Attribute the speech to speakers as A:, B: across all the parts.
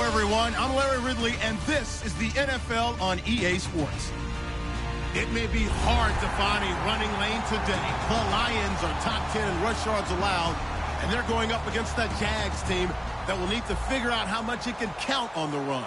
A: everyone. I'm Larry Ridley, and this is the NFL on EA Sports. It may be hard to find a running lane today. The Lions are top 10 in rush yards allowed, and they're going up against that Jags team that will need to figure out how much it can count on the run.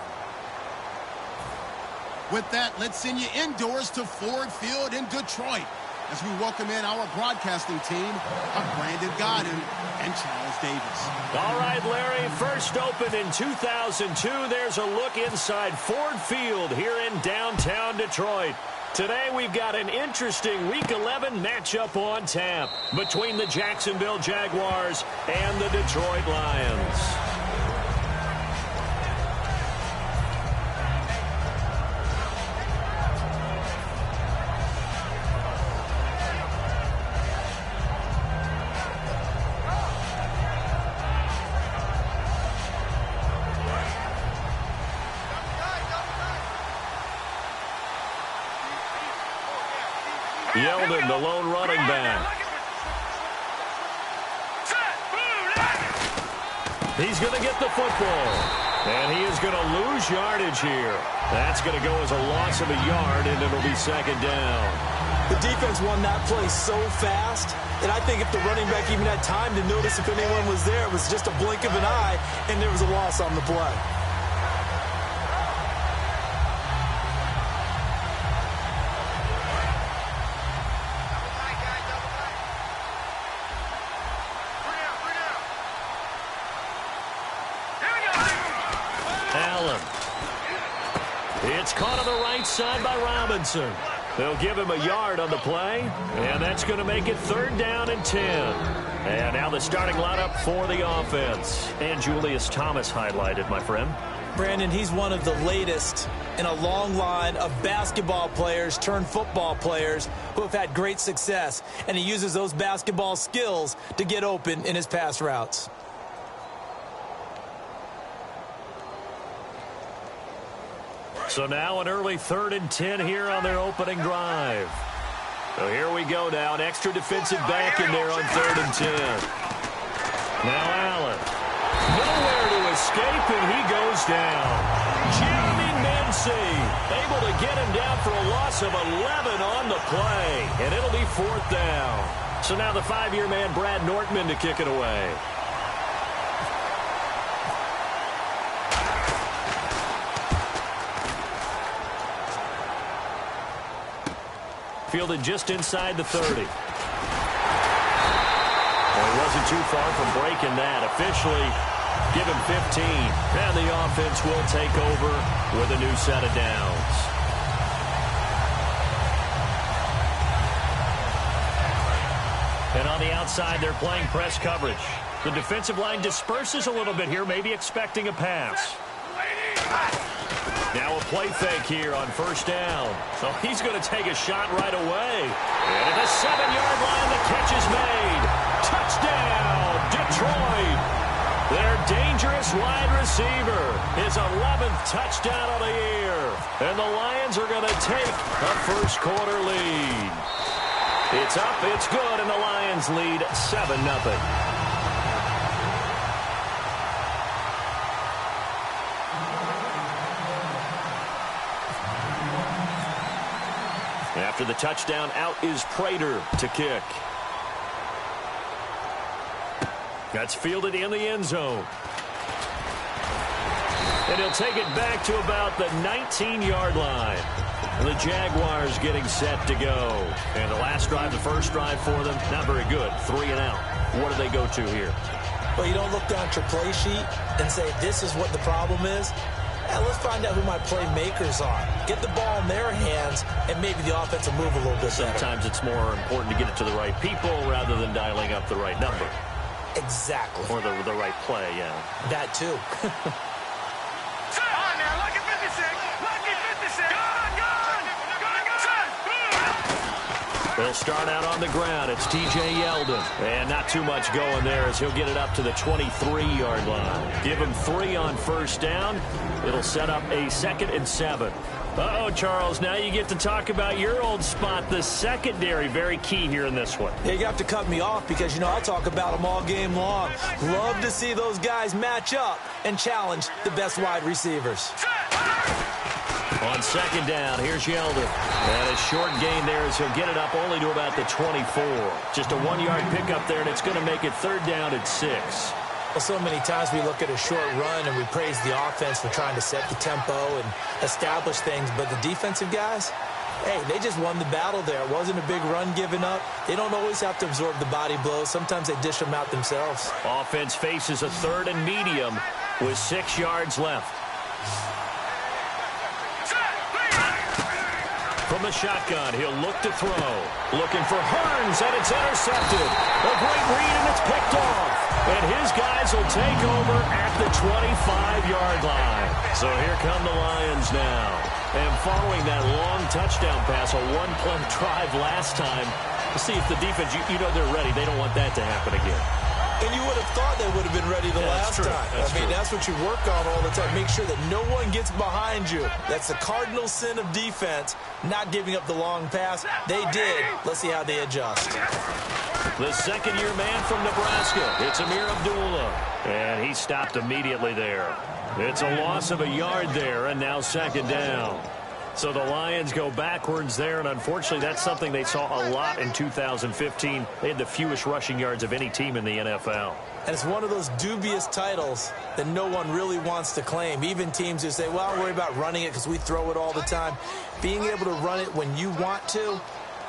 A: With that, let's send you indoors to Ford Field in Detroit as we welcome in our broadcasting team of Brandon Godden and Charles Davis.
B: All right, Larry, first opened in 2002. There's a look inside Ford Field here in downtown Detroit. Today we've got an interesting Week 11 matchup on tap between the Jacksonville Jaguars and the Detroit Lions. Yeldon, the lone running back. He's going to get the football. And he is going to lose yardage here. That's going to go as a loss of a yard, and it'll be second down.
C: The defense won that play so fast, and I think if the running back even had time to notice if anyone was there, it was just a blink of an eye, and there was a loss on the play.
B: It's caught on the right side by Robinson. They'll give him a yard on the play, and that's going to make it third down and 10. And now the starting lineup for the offense. And Julius Thomas highlighted, my friend.
C: Brandon, he's one of the latest in a long line of basketball players turned football players who have had great success. And he uses those basketball skills to get open in his pass routes.
B: So now an early third and 10 here on their opening drive. So here we go now. An extra defensive back in there on third and 10. Now Allen. Nowhere to escape, and he goes down. Jeremy Mency able to get him down for a loss of 11 on the play. And it'll be fourth down. So now the 5-year man, Brad Nortman, to kick it away. Fielded just inside the 30. Well, he wasn't too far from breaking that. Officially, give him 15. And the offense will take over with a new set of downs. And on the outside, they're playing press coverage. The defensive line disperses a little bit here, maybe expecting a pass. Now a play fake here on first down. So he's going to take a shot right away. And at the 7-yard line, the catch is made. Touchdown, Detroit. Their dangerous wide receiver. His 11th touchdown of the year. And the Lions are going to take a first-quarter lead. It's up, it's good, and the Lions lead 7-0. After the touchdown, out is Prater to kick. That's fielded in the end zone. And he'll take it back to about the 19-yard line. The Jaguars getting set to go. And the last drive, the first drive for them, not very good. 3 and out. What do they go to here?
C: Well, you don't look down at your play sheet and say, this is what the problem is. Yeah, let's find out who my playmakers are. Get the ball in their hands, and maybe the offense will move a little bit better.
B: Sometimes it's more important to get it to the right people rather than dialing up the right number.
C: Exactly.
B: Or the right play, yeah.
C: That too.
D: Lucky 56! Lucky 56! Gone!
B: They'll start out on the ground. It's T.J. Yeldon. And not too much going there as he'll get it up to the 23-yard line. Give him 3 on first down. It'll set up a 2nd and 7. Uh-oh, Charles, now you get to talk about your old spot, the secondary. Very key here in this one.
C: Yeah, you have to cut me off because, you know, I'll talk about them all game long. Love to see those guys match up and challenge the best wide receivers.
B: On 2nd down, here's Yeldon. And a short gain there as he'll get it up only to about the 24. Just a 1-yard pickup there, and it's going to make it 3rd down at 6.
C: Well, so many times we look at a short run and we praise the offense for trying to set the tempo and establish things, but the defensive guys, hey, they just won the battle there. It wasn't a big run given up. They don't always have to absorb the body blows. Sometimes they dish them out themselves.
B: Offense faces a 3rd and medium with 6 yards left. From the shotgun, he'll look to throw. Looking for Hearns, and it's intercepted. A great read, and it's picked off. And his guys will take over at the 25-yard line. So here come the Lions now. And following that long touchdown pass, a 1-play drive last time, to see if the defense, you know they're ready. They don't want that to happen again.
C: And you would have thought they would have been ready the last time. That's what you work on all the time. Make sure that no one gets behind you. That's the cardinal sin of defense, not giving up the long pass. They did. Let's see how they adjust.
B: The second-year man from Nebraska. It's Amir Abdullah. And he stopped immediately there. It's a loss of a yard there, and now 2nd down. So the Lions go backwards there, and unfortunately that's something they saw a lot in 2015. They had the fewest rushing yards of any team in the NFL.
C: And it's one of those dubious titles that no one really wants to claim. Even teams who say, well, I'll worry about running it because we throw it all the time. Being able to run it when you want to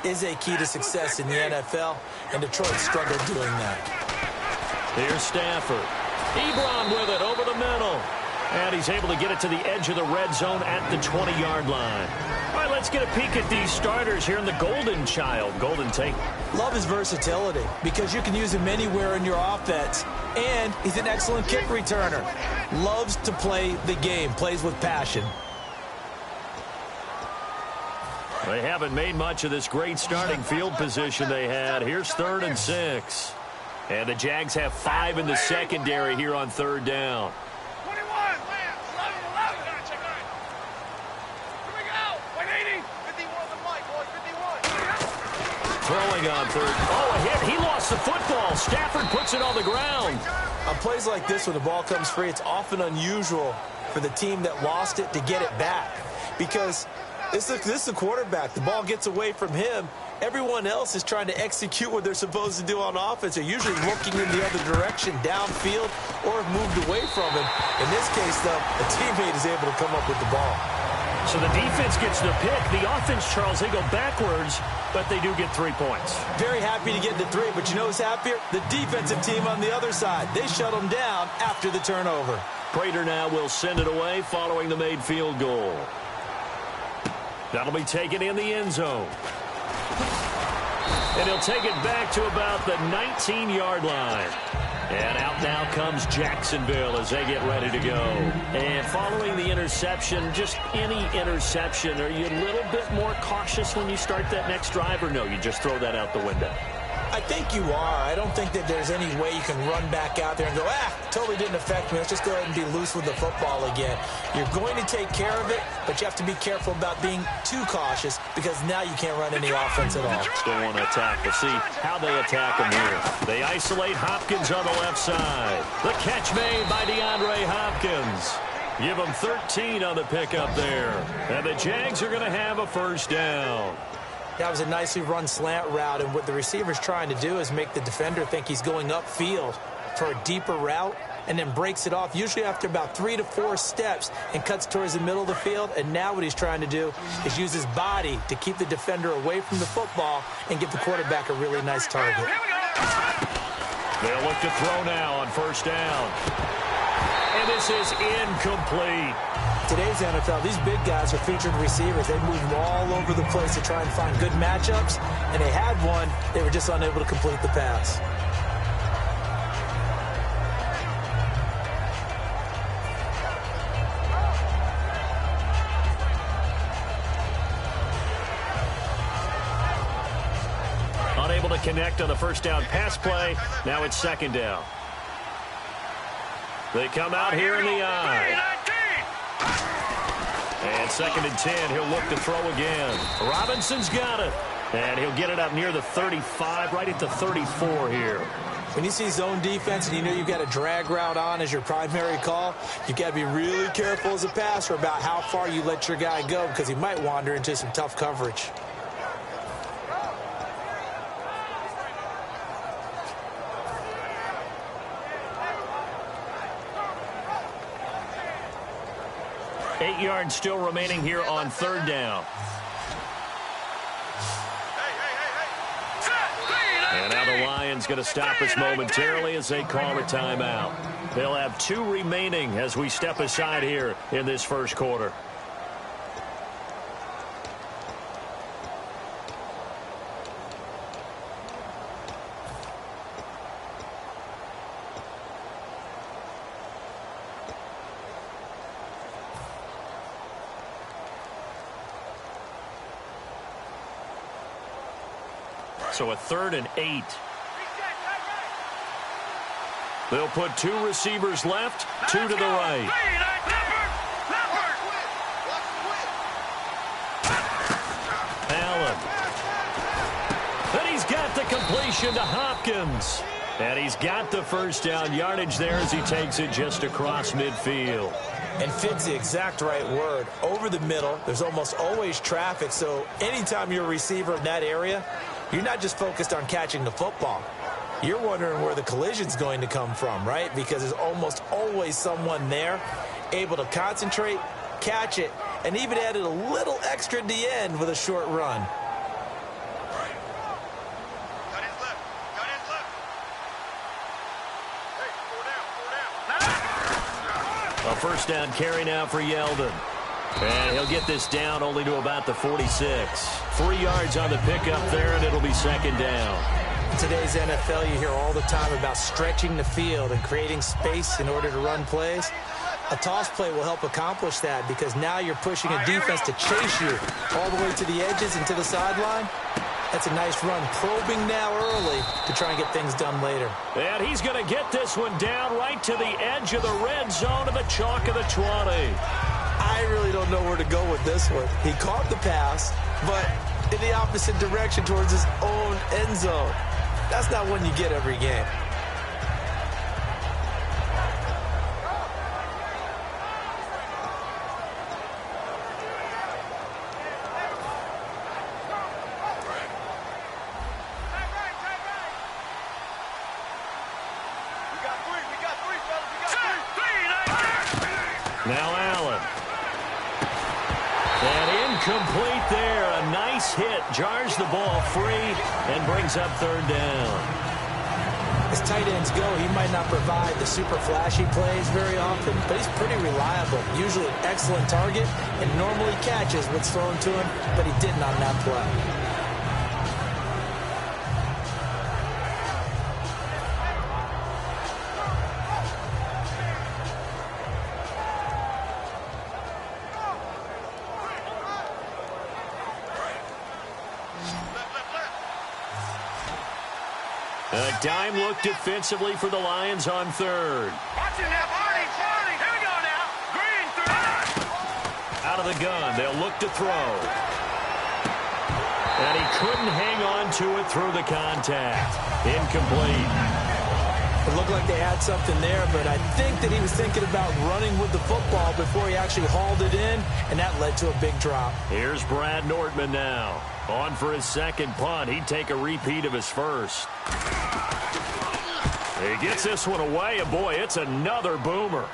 C: is a key to success in the NFL, and Detroit struggled doing that.
B: Here's Stafford. Ebron with it over the middle. And he's able to get it to the edge of the red zone at the 20-yard line. All right, let's get a peek at these starters here in the Golden Child, Golden Tate.
C: Love his versatility because you can use him anywhere in your offense. And he's an excellent kick returner. Loves to play the game, plays with passion.
B: They haven't made much of this great starting field position they had. Here's 3rd and 6. And the Jags have 5 in the secondary here on 3rd down. Throwing on 3rd. Oh, a hit. He lost the football. Stafford puts it on the ground.
C: On plays like this, when the ball comes free, it's often unusual for the team that lost it to get it back. Because this is the quarterback. The ball gets away from him. Everyone else is trying to execute what they're supposed to do on offense. They're usually looking in the other direction, downfield, or have moved away from him. In this case, though, a teammate is able to come up with the ball.
B: So the defense gets the pick. The offense, Charles, they go backwards, but they do get 3 points.
C: Very happy to get the 3, but you know who's happier? The defensive team on the other side. They shut them down after the turnover.
B: Prater now will send it away following the made field goal. That'll be taken in the end zone. And he'll take it back to about the 19-yard line. And out now comes Jacksonville as they get ready to go. And following the interception, just any interception, are you a little bit more cautious when you start that next drive, or no, you just throw that out the window?
C: I think you are. I don't think that there's any way you can run back out there and go, totally didn't affect me. Let's just go ahead and be loose with the football again. You're going to take care of it, but you have to be careful about being too cautious because now you can't run any offense at all.
B: Still want to attack. We'll see how they attack him here. They isolate Hopkins on the left side. The catch made by DeAndre Hopkins. Give him 13 on the pickup there. And the Jags are going to have a first down.
C: That was a nicely run slant route, and what the receiver's trying to do is make the defender think he's going upfield for a deeper route and then breaks it off, usually after about 3 to 4 steps, and cuts towards the middle of the field. And now what he's trying to do is use his body to keep the defender away from the football and give the quarterback a really nice target.
B: They'll look to throw now on first down. And this is incomplete.
C: Today's NFL, these big guys are featured receivers. They move all over the place to try and find good matchups, and they had one. They were just unable to complete the pass.
B: connect on the first down pass play. Now it's second down. They come out here in the I. And second and 10. He'll look to throw again. Robinson's got it. And he'll get it up near the 35, right at the 34 here.
C: When you see zone defense and you know you've got a drag route on as your primary call, you've got to be really careful as a passer about how far you let your guy go because he might wander into some tough coverage.
B: Eight yards still remaining here on third down. And now the Lions going to stop us momentarily as they call a timeout. They'll have 2 remaining as we step aside here in this first quarter. So a 3rd and 8. They'll put 2 receivers left, 2 to the right. Allen. And he's got the completion to Hopkins. And he's got the first down yardage there as he takes it just across midfield.
C: And fit's the exact right word. Over the middle, there's almost always traffic, so anytime you're a receiver in that area, you're not just focused on catching the football. You're wondering where the collision's going to come from, right? Because there's almost always someone there able to concentrate, catch it, and even added a little extra at the end with a short run.
B: A first down carry now for Yeldon. And he'll get this down only to about the 46. 3 yards on the pickup there, and it'll be second down.
C: In today's NFL, you hear all the time about stretching the field and creating space in order to run plays. A toss play will help accomplish that because now you're pushing a defense to chase you all the way to the edges and to the sideline. That's a nice run, probing now early to try and get things done later.
B: And he's going to get this one down right to the edge of the red zone to the chalk of the 20.
C: I really don't know where to go with this one. He caught the pass, but in the opposite direction towards his own end zone. That's not one you get every game.
B: Now Allen. And incomplete there. A nice hit. Jars the ball free and brings up third down.
C: As tight ends go, he might not provide the super flashy plays very often, but he's pretty reliable. Usually an excellent target and normally catches what's thrown to him, but he didn't on that play.
B: A dime look defensively for the Lions on third.
D: Watch it now, Barney. Here we go now. Green through.
B: Out of the gun, they'll look to throw. And he couldn't hang on to it through the contact. Incomplete.
C: It looked like they had something there, but I think that he was thinking about running with the football before he actually hauled it in, and that led to a big drop.
B: Here's Brad Nortman now. On for his second punt. He'd take a repeat of his first. He gets this one away, and boy, it's another boomer.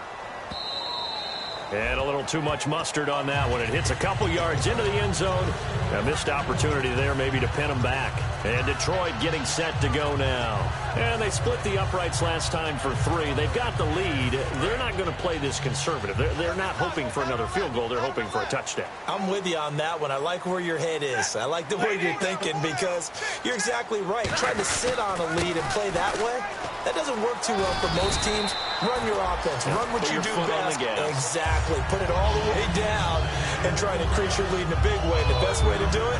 B: And a little too much mustard on that one. It hits a couple yards into the end zone. A missed opportunity there maybe to pin him back. And Detroit getting set to go now. And they split the uprights last time for 3. They've got the lead. They're not going to play this conservative. They're not hoping for another field goal. They're hoping for a touchdown.
C: I'm with you on that one. I like where your head is. I like the way you're thinking because you're exactly right. Trying to sit on a lead and play that way, that doesn't work too well for most teams. Run your offense. Run what you do best. Exactly. Put it all the way down and try to increase your lead in a big way. The best way to do it,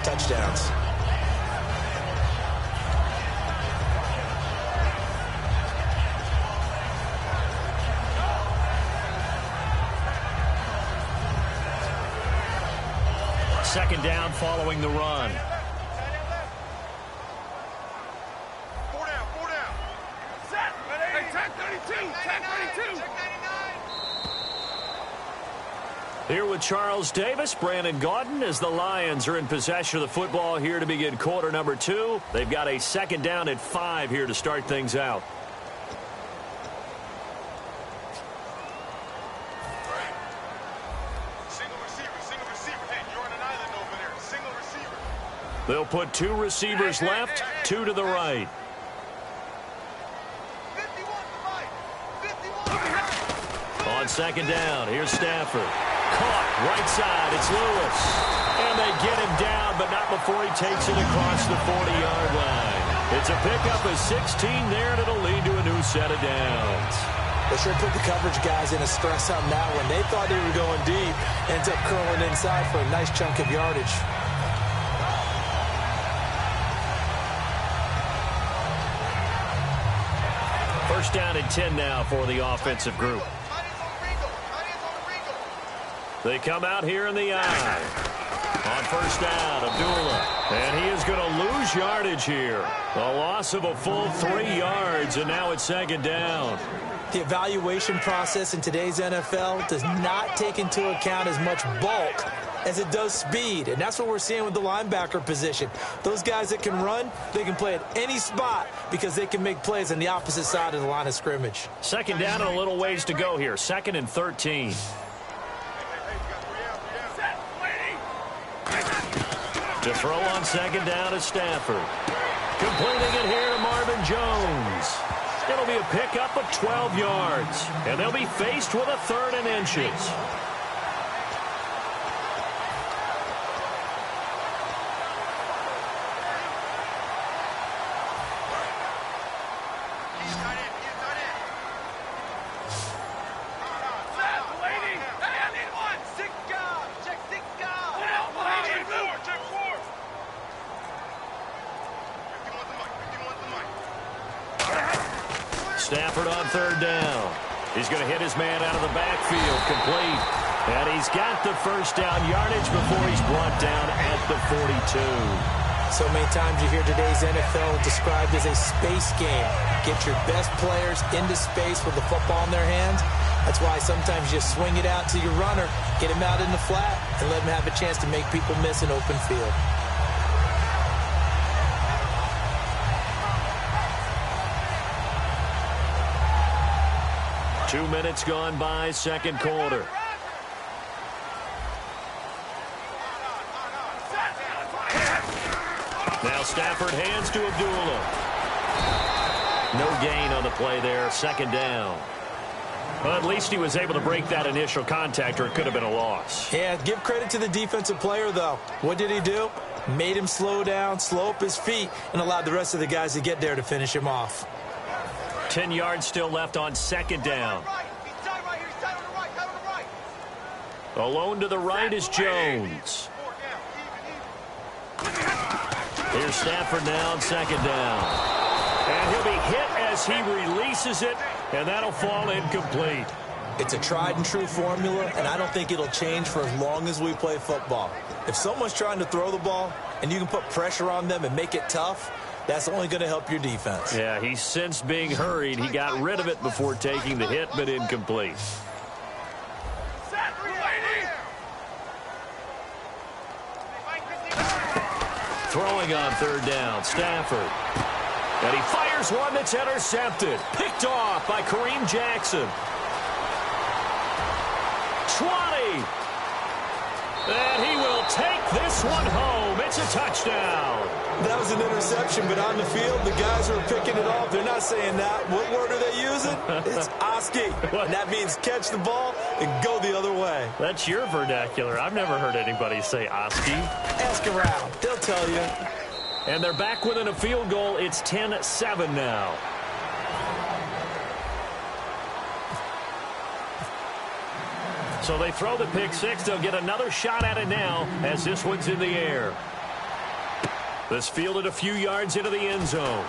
C: touchdowns.
B: second down following the run.
D: Four down. Set. Hey, tag 32. Tag 32.
B: Here with Charles Davis, Brandon Gaudin, as the Lions are in possession of the football here to begin quarter number 2. They've got a second down at 5 here to start things out.
D: Single receiver. Hey, you're on an island over there. Single receiver.
B: They'll put 2 receivers left, 2 to the right.
D: 51 to right.
B: On second down, here's Stafford. Caught, right side, it's Lewis. And they get him down, but not before he takes it across the 40-yard line. It's a pickup of 16 there, and it'll lead to a new set of downs.
C: They sure put the coverage guys in a stress on that one. They thought they were going deep, ends up curling inside for a nice chunk of yardage.
B: First down and 10 now for the offensive group. They come out here in the eye. On first down, Abdullah. And he is going to lose yardage here. A loss of a full 3 yards, and now it's second down.
C: The evaluation process in today's NFL does not take into account as much bulk as it does speed, and that's what we're seeing with the linebacker position. Those guys that can run, they can play at any spot because they can make plays on the opposite side of the line of scrimmage.
B: Second down and a little ways to go here. 2nd and 13. To throw on second down is Stafford. Completing it here to Marvin Jones. It'll be a pickup of 12 yards. And they'll be faced with a 3rd and inches. Stafford on 3rd down. He's going to hit his man out of the backfield, complete. And he's got the first down yardage before he's brought down at the 42.
C: So many times you hear today's NFL described as a space game. Get your best players into space with the football in their hands. That's why sometimes you swing it out to your runner, get him out in the flat, and let him have a chance to make people miss an open field.
B: Two minutes gone by, second quarter. Now Stafford hands to Abdullah. No gain on the play there, second down. Well, at least he was able to break that initial contact, or it could have been a loss.
C: Yeah, give credit to the defensive player, though. What did he do? Made him slow down, slow up his feet, and allowed the rest of the guys to get there to finish him off.
B: 10 yards still left on second down. Alone to the right is Jones. Here's Stafford now on second down. And he'll be hit as he releases it, and that'll fall incomplete.
C: It's a tried and true formula, and I don't think it'll change for as long as we play football. If someone's trying to throw the ball and you can put pressure on them and make it tough, that's only going to help your defense.
B: Yeah, he sensed being hurried. He got rid of it before taking the hit, but incomplete. Throwing on third down, Stafford. And he fires one that's intercepted. Picked off by Kareem Jackson. 20. And he will take this one home. It's a touchdown.
C: That was an interception, but on the field, the guys who are picking it off, they're not saying that. What word are they using? It's Oski. And that means catch the ball and go the other way.
B: That's your vernacular. I've never heard anybody say Oski.
C: Ask around. They'll tell you.
B: And they're back within a field goal. It's 10-7 now. So they throw the pick six. They'll get another shot at it now as this one's in the air. This fielded a few yards into the end zone.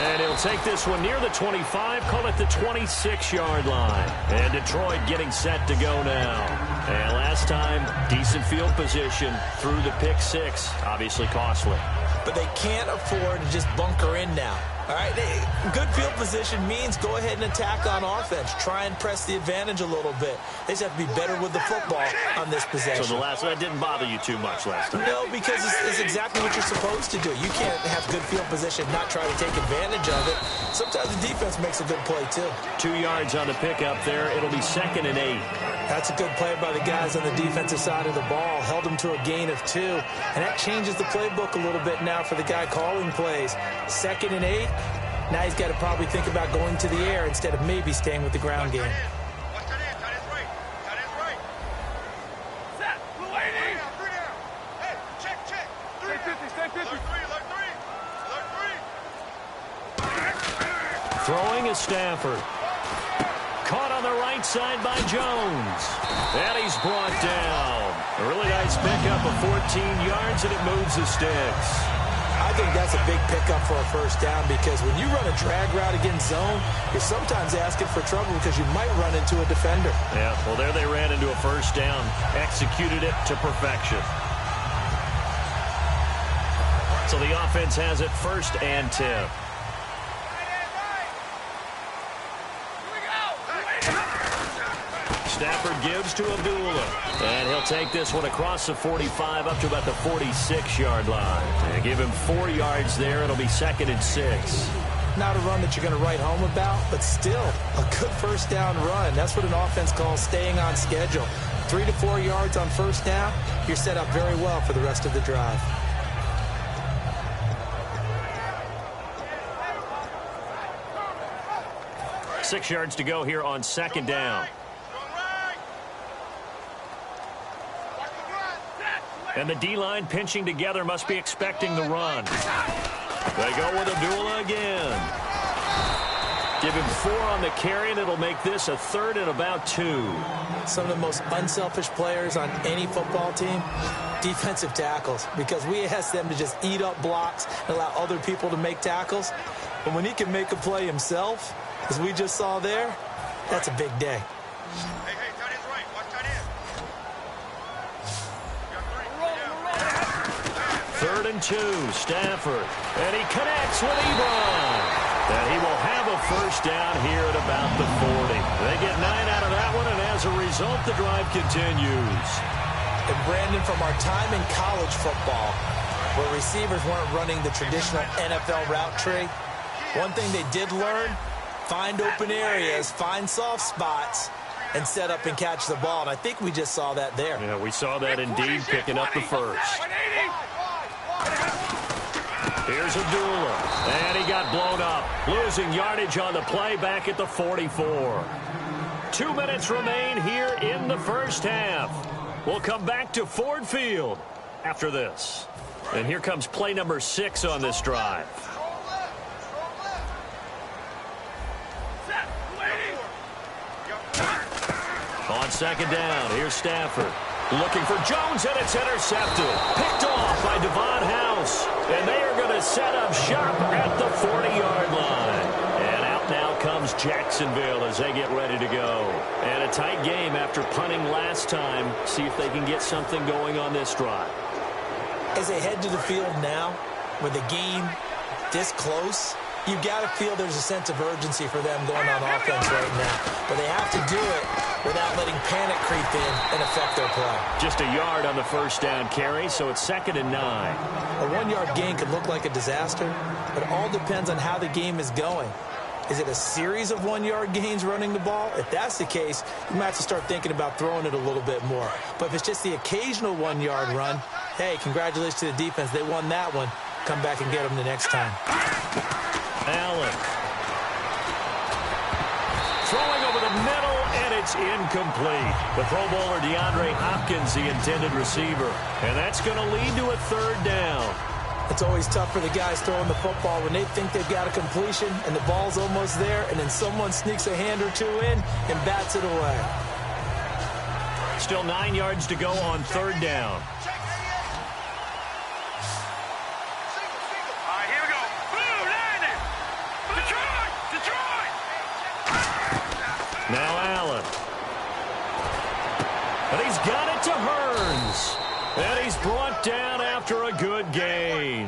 B: And he'll take this one near the 25, call it the 26-yard line. And Detroit getting set to go now. And last time, decent field position through the pick six. Obviously costly.
C: But they can't afford to just bunker in now. All right, good field position means go ahead and attack on offense. Try and press the advantage a little bit. They just have to be better with the football on this possession.
B: So that didn't bother you too much last time?
C: No, because it's exactly what you're supposed to do. You can't have good field position, not try to take advantage of it. Sometimes the defense makes a good play, too. 2
B: yards on the pickup there. It'll be 2nd and 8.
C: That's a good play by the guys on the defensive side of the ball. Held them to a gain of 2. And that changes the playbook a little bit now for the guy calling plays. 2nd and 8. Now he's got to probably think about going to the air instead of maybe staying with the ground game.
B: Throwing is Stafford. Caught on the right side by Jones. And he's brought down. A really nice pickup of 14 yards, and it moves the sticks.
C: I think that's a big pickup for a first down because when you run a drag route against zone, you're sometimes asking for trouble because you might run into a defender.
B: Yeah, well, there they ran into a first down. Executed it to perfection. So the offense has it 1st and 10. Stafford gives to Abdullah. And he'll take this one across the 45 up to about the 46-yard line. And give him 4 yards there. It'll be 2nd and 6.
C: Not a run that you're going to write home about, but still a good first down run. That's what an offense calls staying on schedule. 3 to 4 yards on first down. You're set up very well for the rest of the drive.
B: Six yards to go here on 2nd down. And the D-line pinching together, must be expecting the run. They go with Abdullah again. Give him 4 on the carry, and it'll make this a 3rd and about 2.
C: Some of the most unselfish players on any football team, defensive tackles, because we ask them to just eat up blocks and allow other people to make tackles. But when he can make a play himself, as we just saw there, that's a big day.
B: Third and 2, Stafford. And he connects with Ebron. And he will have a first down here at about the 40. They get 9 out of that one, and as a result, the drive continues.
C: And Brandon, from our time in college football, where receivers weren't running the traditional NFL route tree, one thing they did learn, find open areas, find soft spots, and set up and catch the ball. And I think we just saw that there.
B: Yeah, we saw that indeed, picking up the first. Here's Abdullah, and he got blown up, losing yardage on the play back at the 44. 2 minutes remain here in the first half. We'll come back to Ford Field after this. And here comes play number 6 on this drive. On 2nd down, here's Stafford. Looking for Jones, and it's intercepted. Picked off by Devon House. And they are going to set up shop at the 40-yard line. And out now comes Jacksonville as they get ready to go. And a tight game after punting last time. See if they can get something going on this drive.
C: As they head to the field now, with the game this close, you've got to feel there's a sense of urgency for them going on offense right now. But they have to do it without letting panic creep in and affect their play.
B: Just a yard on the first down carry, so it's 2nd and 9.
C: A 1-yard gain could look like a disaster, but it all depends on how the game is going. Is it a series of 1-yard gains running the ball? If that's the case, you might have to start thinking about throwing it a little bit more. But if it's just the occasional 1-yard run, hey, congratulations to the defense. They won that one. Come back and get them the next time.
B: Allen. Throwing over the middle, and it's incomplete. The Pro Bowler DeAndre Hopkins, the intended receiver. And that's going to lead to a 3rd down.
C: It's always tough for the guys throwing the football when they think they've got a completion and the ball's almost there, and then someone sneaks a hand or 2 in and bats it away.
B: Still 9 yards to go on 3rd down. And he's got it to Hearns. And he's brought down after a good gain.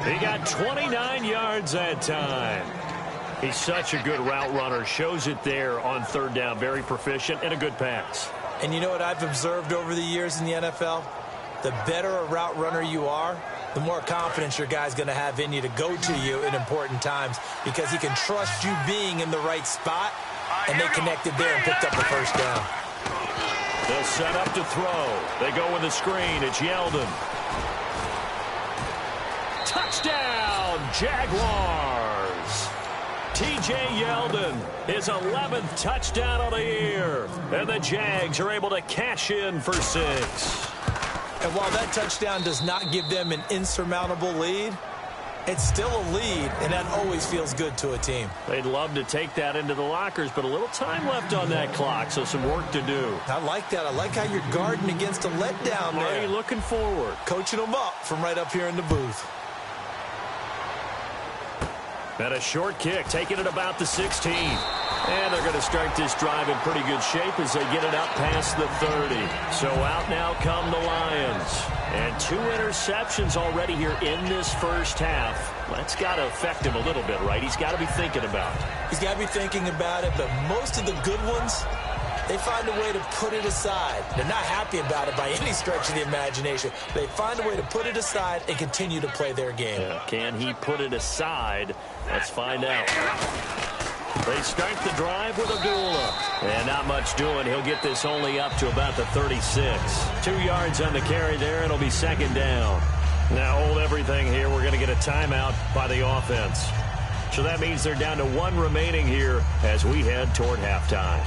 B: He got 29 yards that time. He's such a good route runner. Shows it there on third down. Very proficient and a good pass.
C: And you know what I've observed over the years in the NFL? The better a route runner you are, the more confidence your guy's going to have in you to go to you in important times because he can trust you being in the right spot, and they connected there and picked up the first down.
B: They'll set up to throw. They go with the screen. It's Yeldon. Touchdown, Jaguars. T.J. Yeldon, his 11th touchdown of the year. And the Jags are able to cash in for 6.
C: And while that touchdown does not give them an insurmountable lead, it's still a lead, and that always feels good to a team.
B: They'd love to take that into the lockers, but a little time left on that clock, so some work to do.
C: I like that. I like how you're guarding against a letdown there.
B: Already looking forward.
C: Coaching them up from right up here in the booth.
B: And a short kick, taking it about the 16. And they're going to start this drive in pretty good shape as they get it up past the 30. So out now come the Lions. And 2 interceptions already here in this first half. That's got to affect him a little bit, right? He's got to be thinking about it.
C: He's got to be thinking about it, but most of the good ones, they find a way to put it aside. They're not happy about it by any stretch of the imagination. They find a way to put it aside and continue to play their game.
B: Yeah, can he put it aside? Let's find out. They start the drive with Abdullah. And not much doing. He'll get this only up to about the 36. 2 yards on the carry there. It'll be second down. Now hold everything here. We're going to get a timeout by the offense. So that means they're down to 1 remaining here as we head toward halftime.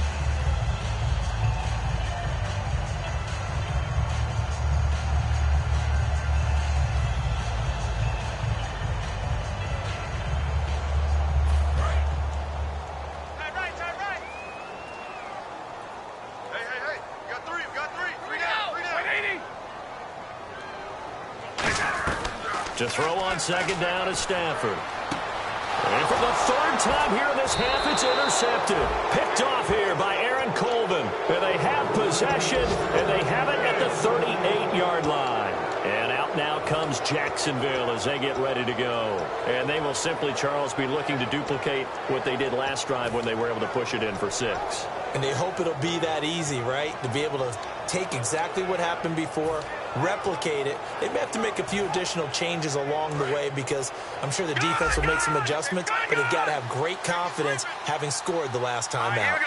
B: To throw on second down is Stafford. And for the 3rd time here in this half, it's intercepted. Picked off here by Aaron Colvin. And they have possession, and they have it at the 38-yard line. And out now comes Jacksonville as they get ready to go. And they will simply, Charles, be looking to duplicate what they did last drive when they were able to push it in for 6.
C: And they hope it'll be that easy, right? To be able to take exactly what happened before, replicate it. They may have to make a few additional changes along the way because I'm sure the defense will make some adjustments, but they've got to have great confidence having scored the last time out.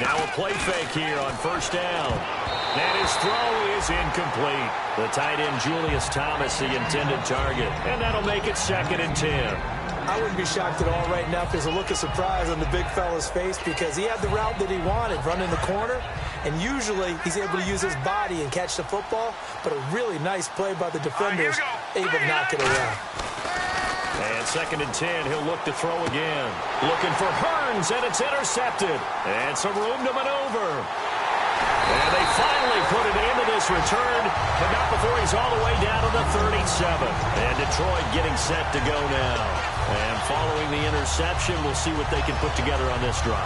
B: Now a play fake here on first down. And his throw is incomplete. The tight end, Julius Thomas, the intended target. And that'll make it 2nd and 10.
C: I wouldn't be shocked at all right now if there's a look of surprise on the big fella's face because he had the route that he wanted, running the corner, and usually he's able to use his body and catch the football, but a really nice play by the defenders, able to knock it away.
B: And 2nd and 10, he'll look to throw again. Looking for Hearns, and it's intercepted. And some room to maneuver. And they finally put it into this return, but not before he's all the way down to the 37. And Detroit getting set to go now. And following the interception, we'll see what they can put together on this drive.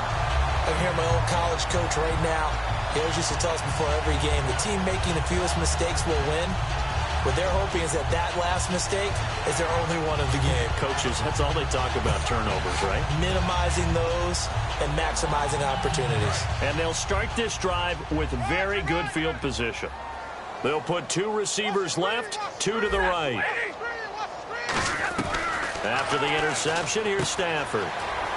C: I'm here, my old college coach right now. He always used to tell us before every game, the team making the fewest mistakes will win. What they're hoping is that that last mistake is their only one of the game.
B: Coaches, that's all they talk about, turnovers, right?
C: Minimizing those and maximizing opportunities. And
B: they'll start this drive with very good field position. They'll put 2 receivers left, 2 to the right. After the interception, here's Stafford.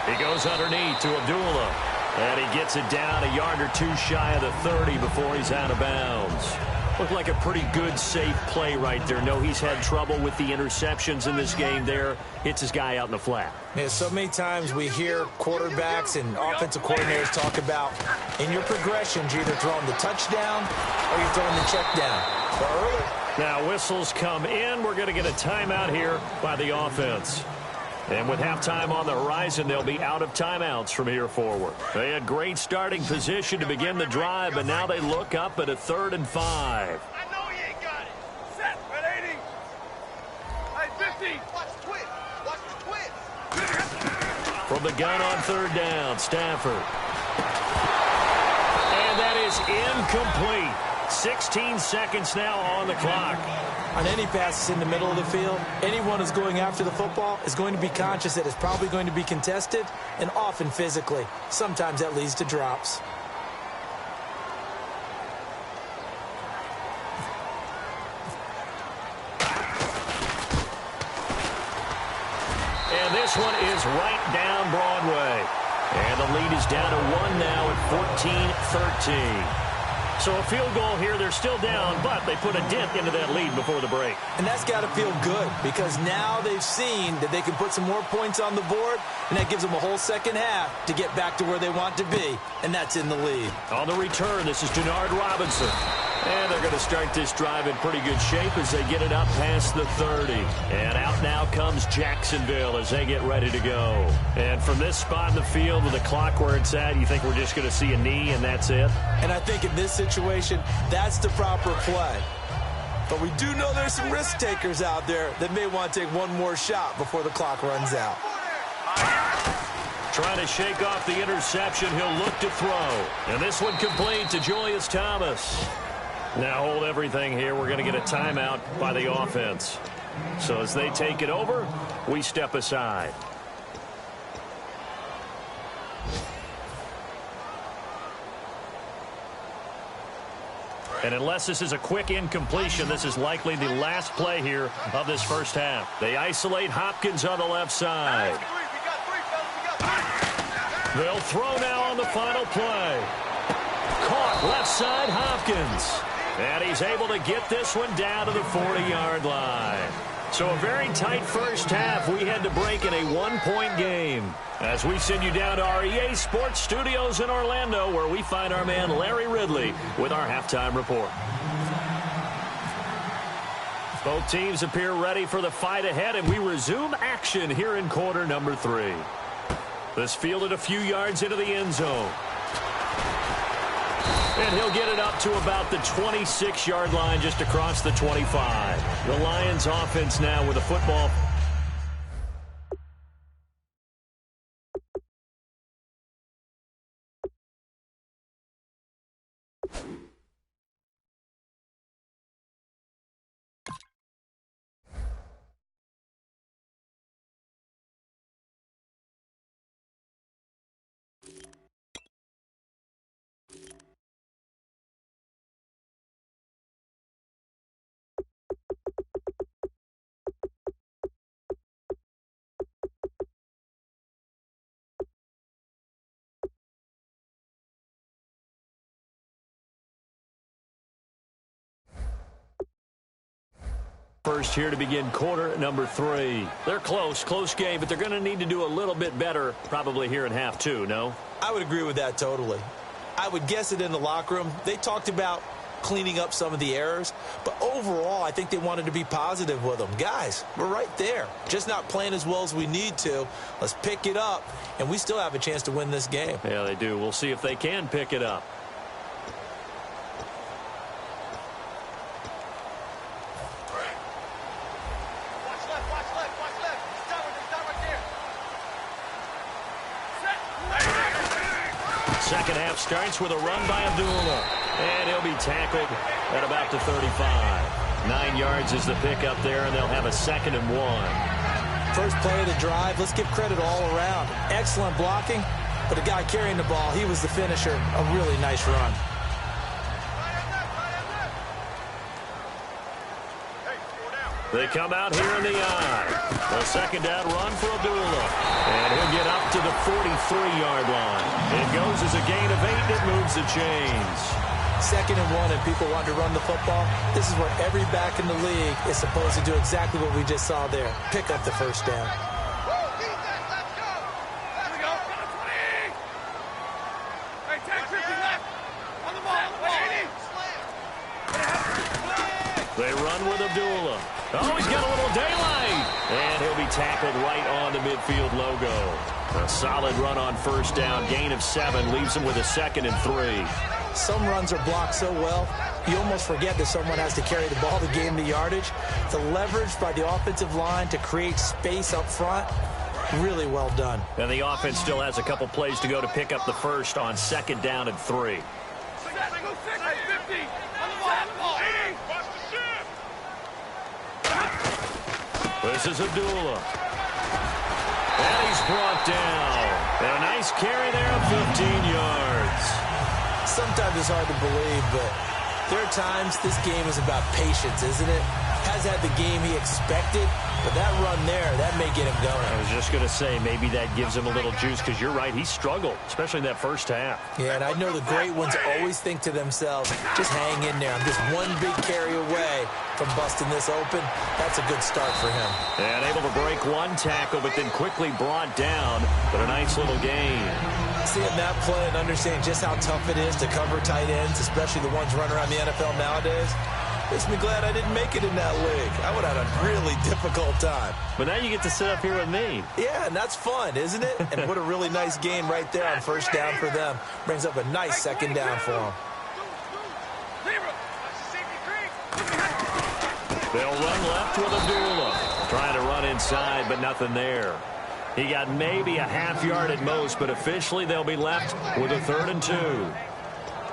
B: He goes underneath to Abdullah. And he gets it down a yard or 2 shy of the 30 before he's out of bounds. Looked like a pretty good, safe play right there. No, he's had trouble with the interceptions in this game there. Hits his guy out in the flat.
C: Yeah, so many times we hear quarterbacks and offensive coordinators talk about in your progressions, you're either throwing the touchdown or you're throwing the check down. But early.
B: Now whistles come in. We're going to get a timeout here by the offense. And with halftime on the horizon, they'll be out of timeouts from here forward. They had great starting position to begin the drive, but now they look up at a 3rd and 5.
D: I know you ain't got it. Set, at 80. Hey, 50. Watch the twist. Watch the twist.
B: From the gun on 3rd down, Stafford. is incomplete. 16 seconds now on the clock.
C: On any passes in the middle of the field, anyone who's going after the football is going to be conscious that it's probably going to be contested, and often physically. Sometimes that leads to drops.
B: And this one is right down Broadway. And the lead is down to 1 now at 14-13. So a field goal here, they're still down, but they put a dent into that lead before the break.
C: And that's got to feel good because now they've seen that they can put some more points on the board, and that gives them a whole second half to get back to where they want to be, and that's in the lead.
B: On the return, this is Denard Robinson. And they're going to start this drive in pretty good shape as they get it up past the 30. And out now comes Jacksonville as they get ready to go. And from this spot in the field with the clock where it's at, you think we're just going to see a knee and that's it?
C: And I think in this situation, that's the proper play. But we do know there's some risk takers out there that may want to take one more shot before the clock runs out.
B: Trying to shake off the interception, he'll look to throw. And this one complete to Julius Thomas. Now hold everything here. We're going to get a timeout by the offense. So as they take it over, we step aside. And unless this is a quick incompletion, this is likely the last play here of this first half. They isolate Hopkins on the left side. They'll throw now on the final play. Caught left side Hopkins. And he's able to get this one down to the 40-yard line. So a very tight first half. We had to break in a one-point game. As we send you down to our EA Sports Studios in Orlando, where we find our man Larry Ridley with our halftime report. Both teams appear ready for the fight ahead, and we resume action here in quarter number 3. This fielded a few yards into the end zone. And he'll get it up to about the 26-yard line just across the 25. The Lions offense now with a football. First here to begin quarter number 3. They're close game, but they're going to need to do a little bit better probably here in half 2, no?
C: I would agree with that totally. I would guess it in the locker room. They talked about cleaning up some of the errors, but overall I think they wanted to be positive with them. Guys, we're right there. Just not playing as well as we need to. Let's pick it up, and we still have a chance to win this game.
B: Yeah, they do. We'll see if they can pick it up. Second half starts with a run by Abdullah. And he'll be tackled at about the 35. 9 yards is the pickup there, and they'll have a 2nd and 1.
C: First play of the drive, let's give credit all around. Excellent blocking, but the guy carrying the ball, he was the finisher. A really nice run.
B: They come out here in the eye. A 2nd down run for Abdullah. And he'll get up to the 43-yard line. It goes as a gain of 8, and it moves the chains.
C: 2nd and 1, and people want to run the football. This is where every back in the league is supposed to do exactly what we just saw there. Pick up the first down.
B: They run with Abdullah. Oh, he's got a little daylight. And he'll be tackled right on the midfield logo. A solid run on first down. Gain of 7 leaves him with a 2nd and 3.
C: Some runs are blocked so well, you almost forget that someone has to carry the ball to gain the yardage. The leverage by the offensive line to create space up front, really well done.
B: And the offense still has a couple plays to go to pick up the first on 2nd down and 3. This is Abdullah. And he's brought down. And a nice carry there of 15 yards.
C: Sometimes it's hard to believe, but there are times this game is about patience, isn't it? Has had the game he expected, but that run there, that may get him going.
B: I was just going to say, maybe that gives him a little juice, because you're right, he struggled, especially in that first half.
C: Yeah, and I know the great ones always think to themselves, just hang in there. I'm just one big carry away from busting this open. That's a good start for him.
B: And able to break one tackle, but then quickly brought down, but a nice little gain.
C: Seeing that play and understanding just how tough it is to cover tight ends, especially the ones running around the NFL nowadays, makes me glad I didn't make it in that league. I would have had a really difficult time.
B: But now you get to sit up here with me.
C: Yeah, and that's fun, isn't it? And what a really nice game right there on first down for them. Brings up a nice second down for them.
B: They'll run left with Abdullah. Trying to run inside, but nothing there. He got maybe a half yard at most, but officially they'll be left with a 3rd and 2.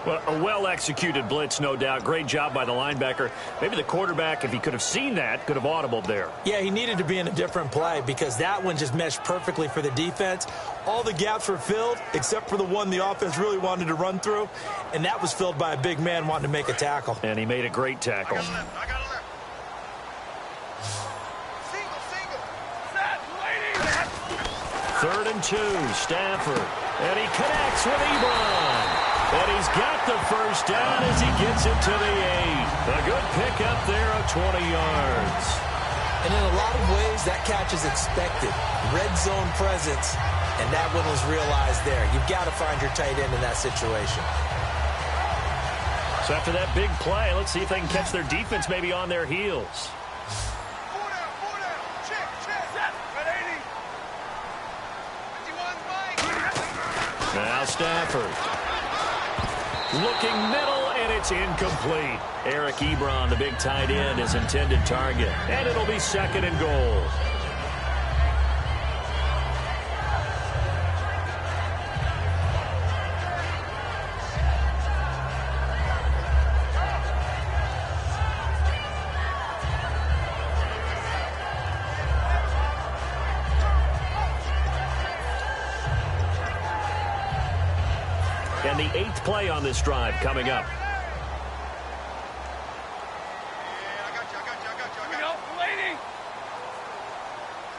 B: Well, a well-executed blitz, no doubt. Great job by the linebacker. Maybe the quarterback, if he could have seen that, could have audibled there.
C: Yeah, he needed to be in a different play because that one just meshed perfectly for the defense. All the gaps were filled except for the one the offense really wanted to run through, and that was filled by a big man wanting to make a tackle.
B: And he made a great tackle.
D: I got a left. Single.
B: 3rd and 2, Stafford. And he connects with Ebron. And he's got the first down as he gets it to the 8. A good pickup there of 20 yards.
C: And in a lot of ways, that catch is expected. Red zone presence, and that one was realized there. You've got to find your tight end in that situation.
B: So after that big play, let's see if they can catch their defense maybe on their heels.
D: 4 down. Check. Set. Red 80. 51, Mike.
B: Now Stafford. Looking middle, and it's incomplete. Eric Ebron, the big tight end, his intended target. And it'll be 2nd and goal. And the 8th play on this drive coming up.
D: Yeah, I got you. Here we go. Lady.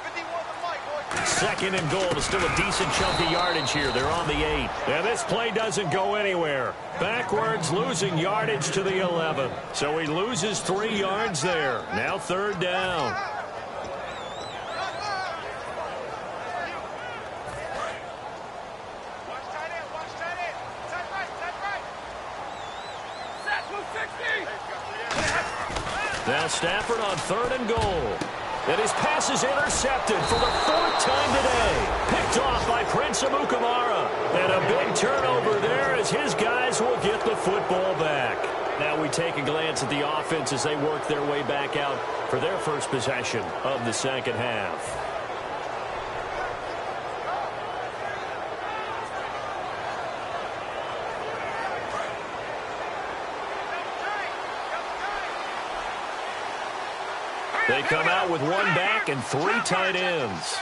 D: 51 to Mike, boys.
B: 2nd and goal. It's still a decent chunk of yardage here. They're on the 8. And this play doesn't go anywhere. Backwards, losing yardage to the 11. So he loses 3 yards there. Now 3rd down. Now Stafford on 3rd and goal. And his pass is intercepted for the 4th time today. Picked off by Prince Amukamara. And a big turnover there as his guys will get the football back. Now we take a glance at the offense as they work their way back out for their first possession of the second half. They come out with 1 back and 3 tight ends.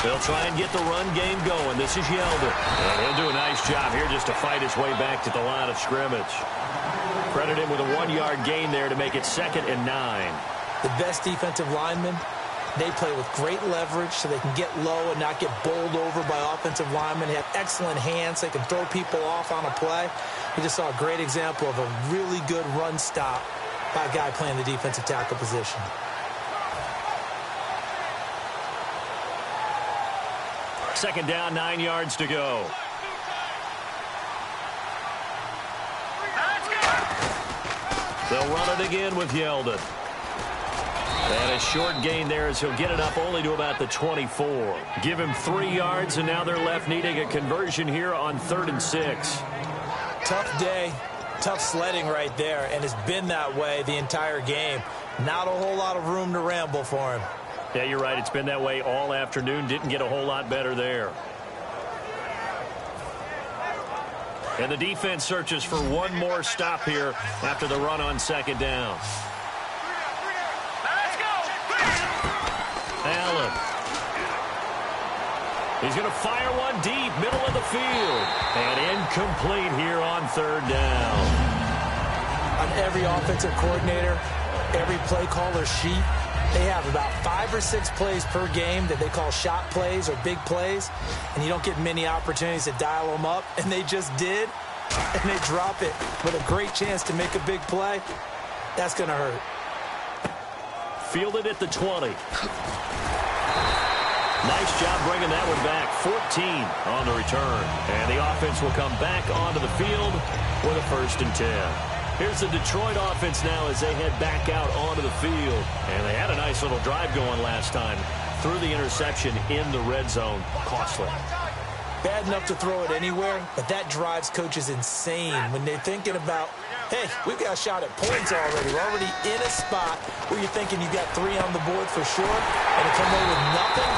B: They'll try and get the run game going. This is Yeldon. And he'll do a nice job here just to fight his way back to the line of scrimmage. Credit him with a 1-yard gain there to make it 2nd and 9.
C: The best defensive linemen, they play with great leverage so they can get low and not get bowled over by offensive linemen. They have excellent hands. They can throw people off on a play. We just saw a great example of a really good run stop by a guy playing the defensive tackle position.
B: Second down, 9 yards to go. They'll run it again with Yeldon. And a short gain there as he'll get it up only to about the 24. Give him 3 yards, and now they're left needing a conversion here on 3rd and 6.
C: Tough day. Tough sledding right there, and it's been that way the entire game. Not a whole lot of room to ramble for him.
B: Yeah, you're right. It's been that way all afternoon. Didn't get a whole lot better there. And the defense searches for one more stop here after the run on second down.
D: Let's go.
B: Allen. He's going to fire one deep, middle of the field. And incomplete here on third down.
C: On every offensive coordinator, every play caller sheet, they have about 5 or 6 plays per game that they call shot plays or big plays, and you don't get many opportunities to dial them up, and they just did, and they drop it with a great chance to make a big play. That's going to hurt.
B: Fielded at the 20. Nice job bringing that one back. 14 on the return. And the offense will come back onto the field with a 1st and 10. Here's the Detroit offense now as they head back out onto the field. And they had a nice little drive going last time. Threw the interception in the red zone. Costly.
C: Bad enough to throw it anywhere, but that drives coaches insane when they're thinking about, hey, we've got a shot at points already. We're already in a spot where you're thinking you got 3 on the board for sure, and to come away with nothing,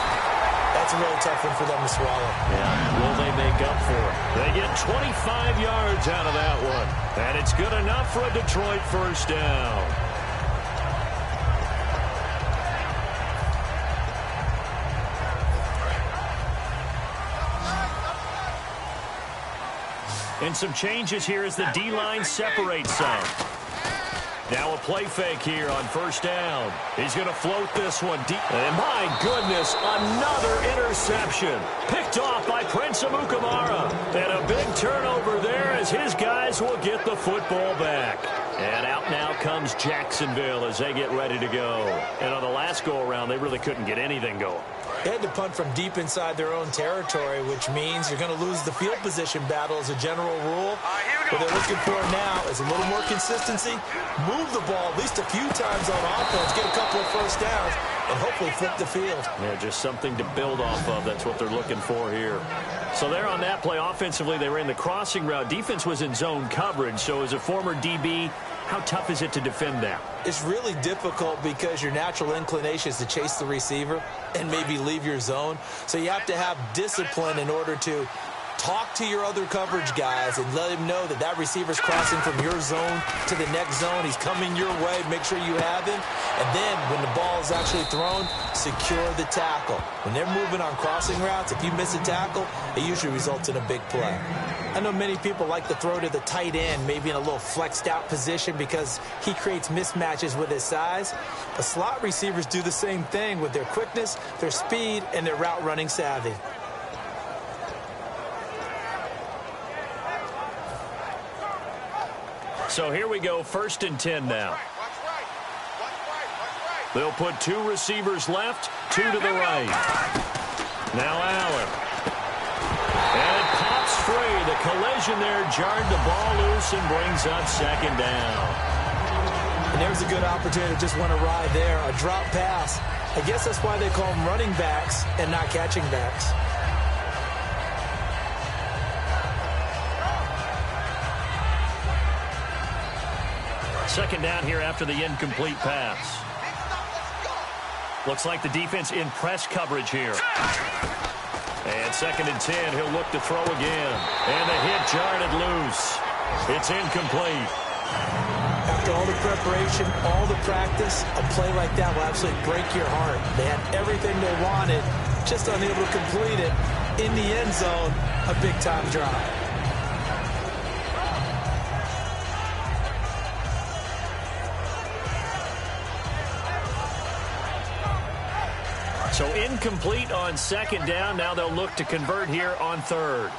C: that's a really tough one for them to swallow.
B: Yeah, will they make up for it? They get 25 yards out of that one, and it's good enough for a Detroit 1st down. And some changes here as the D-line separates some. Now a play fake here on 1st down. He's going to float this one deep. And my goodness, another interception. Picked off by Prince Amukamara. And a big turnover there as his guys will get the football back. And out now comes Jacksonville as they get ready to go. And on the last go-around, they really couldn't get anything going.
C: They had to punt from deep inside their own territory, which means you're going to lose the field position battle as a general rule. What they're looking for now is a little more consistency, move the ball at least a few times on offense, get a couple of 1st downs, and hopefully flip the field.
B: Yeah, just something to build off of. That's what they're looking for here. So there on that play, offensively, they ran the crossing route. Defense was in zone coverage. So as a former DB, how tough is it to defend that?
C: It's really difficult because your natural inclination is to chase the receiver and maybe leave your zone. So you have to have discipline in order to talk to your other coverage guys and let him know that that receiver's crossing from your zone to the next zone. He's coming your way. Make sure you have him. And then when the ball is actually thrown, secure the tackle. When they're moving on crossing routes, if you miss a tackle, it usually results in a big play. I know many people like to throw to the tight end, maybe in a little flexed out position because he creates mismatches with his size. But slot receivers do the same thing with their quickness, their speed, and their route running savvy.
B: So here we go, 1st and 10 now. They'll put 2 receivers left, 2 to the right. Now Allen. And it pops free. The collision there jarred the ball loose and brings up 2nd down.
C: And there's a good opportunity to just want to ride there. A drop pass. I guess that's why they call them running backs and not catching backs.
B: Second down here after the incomplete pass. Looks like the defense in press coverage here. And 2nd and 10, he'll look to throw again. And the hit jarred it loose. It's incomplete.
C: After all the preparation, all the practice, a play like that will absolutely break your heart. They had everything they wanted, just unable to complete it. In the end zone, a big-time drop.
B: So incomplete on 2nd down. Now they'll look to convert here on 3rd.